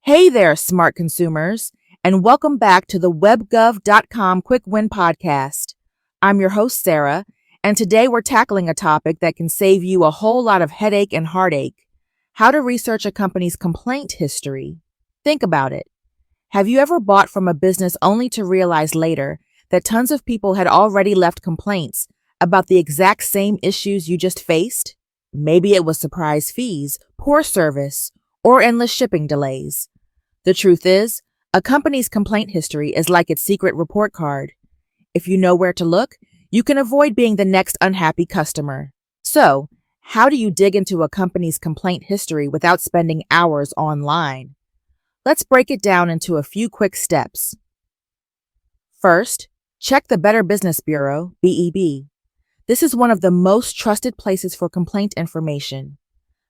Hey there, smart consumers, and welcome back to the Webgov.com Quick-Win Podcast. I'm your host, Sarah, and today we're tackling a topic that can save you a whole lot of headache and heartache: how to research a company's complaint history. Think about it. Have you ever bought from a business only to realize later that tons of people had already left complaints about the exact same issues you just faced? Maybe it was surprise fees, poor service, or endless shipping delays. The truth is, a company's complaint history is like its secret report card. If you know where to look, you can avoid being the next unhappy customer. So, how do you dig into a company's complaint history without spending hours online? Let's break it down into a few quick steps. First, check the Better Business Bureau, BEB. This is one of the most trusted places for complaint information.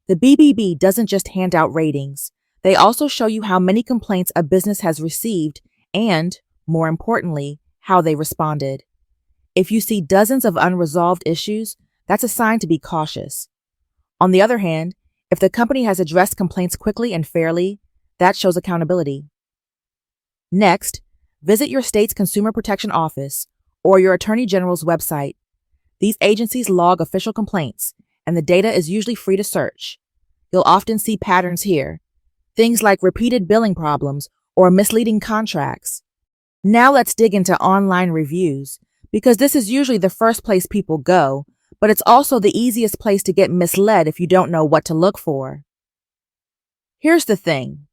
The BBB doesn't just hand out ratings. They also show you how many complaints a business has received and, more importantly, how they responded. If you see dozens of unresolved issues, that's a sign to be cautious. On the other hand, if the company has addressed complaints quickly and fairly, that shows accountability. Next, visit your state's Consumer Protection Office or your Attorney General's website. These agencies log official complaints, and the data is usually free to search. You'll often see patterns here, things like repeated billing problems or misleading contracts. Now let's dig into online reviews, because this is usually the first place people go, but it's also the easiest place to get misled if you don't know what to look for. Here's the thing.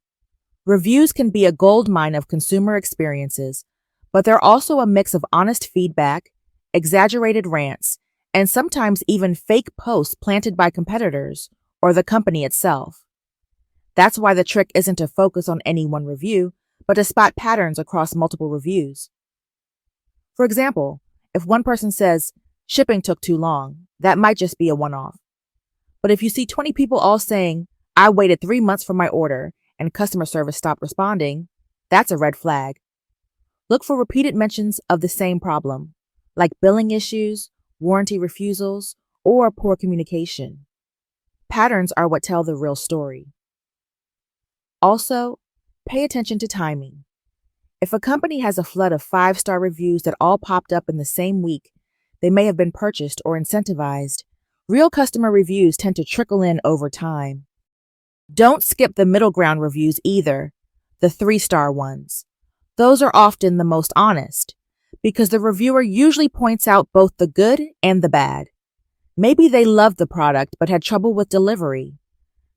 Reviews can be a goldmine of consumer experiences, but they're also a mix of honest feedback, exaggerated rants, and sometimes even fake posts planted by competitors or the company itself. That's why the trick isn't to focus on any one review, but to spot patterns across multiple reviews. For example, if one person says, "Shipping took too long," that might just be a one-off. But if you see 20 people all saying, "I waited 3 months for my order," and customer service stopped responding, that's a red flag. Look for repeated mentions of the same problem, like billing issues, warranty refusals, or poor communication. Patterns are what tell the real story. Also, pay attention to timing. If a company has a flood of 5-star reviews that all popped up in the same week, they may have been purchased or incentivized. Real customer reviews tend to trickle in over time. Don't skip the middle ground reviews either, the 3-star ones. Those are often the most honest, because the reviewer usually points out both the good and the bad. Maybe they loved the product but had trouble with delivery.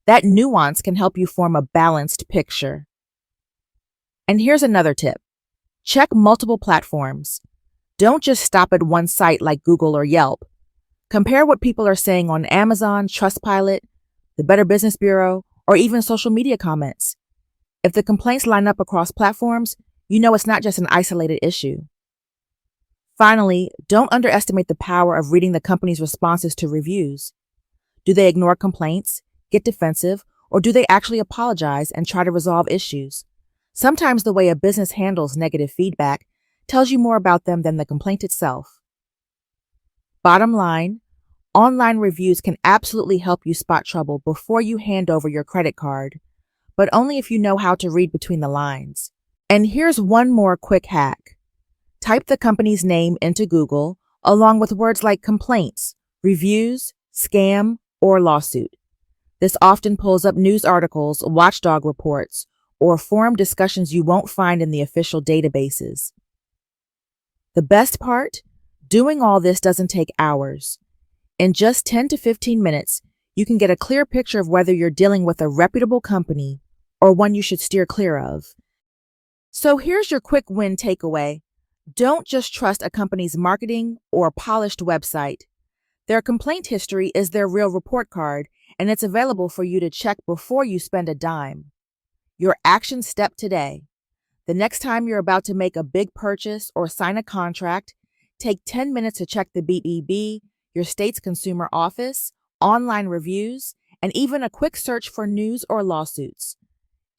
That nuance can help you form a balanced picture. And here's another tip. Check multiple platforms. Don't just stop at one site like Google or Yelp. Compare what people are saying on Amazon, Trustpilot, the Better Business Bureau, or even social media comments. If the complaints line up across platforms, you know it's not just an isolated issue. Finally, don't underestimate the power of reading the company's responses to reviews. Do they ignore complaints, get defensive, or do they actually apologize and try to resolve issues? Sometimes the way a business handles negative feedback tells you more about them than the complaint itself. Bottom line, online reviews can absolutely help you spot trouble before you hand over your credit card, but only if you know how to read between the lines. And here's one more quick hack. Type the company's name into Google along with words like complaints, reviews, scam, or lawsuit. This often pulls up news articles, watchdog reports, or forum discussions you won't find in the official databases. The best part? Doing all this doesn't take hours. In just 10 to 15 minutes, you can get a clear picture of whether you're dealing with a reputable company or one you should steer clear of. So here's your quick win takeaway. Don't just trust a company's marketing or polished website. Their complaint history is their real report card, and it's available for you to check before you spend a dime. Your action step today. The next time you're about to make a big purchase or sign a contract, take 10 minutes to check the BEB, your state's consumer office, online reviews, and even a quick search for news or lawsuits.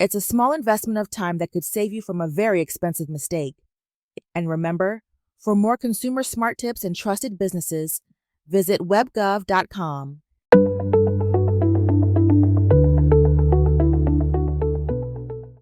It's a small investment of time that could save you from a very expensive mistake. And remember, for more consumer smart tips and trusted businesses, visit webgov.com.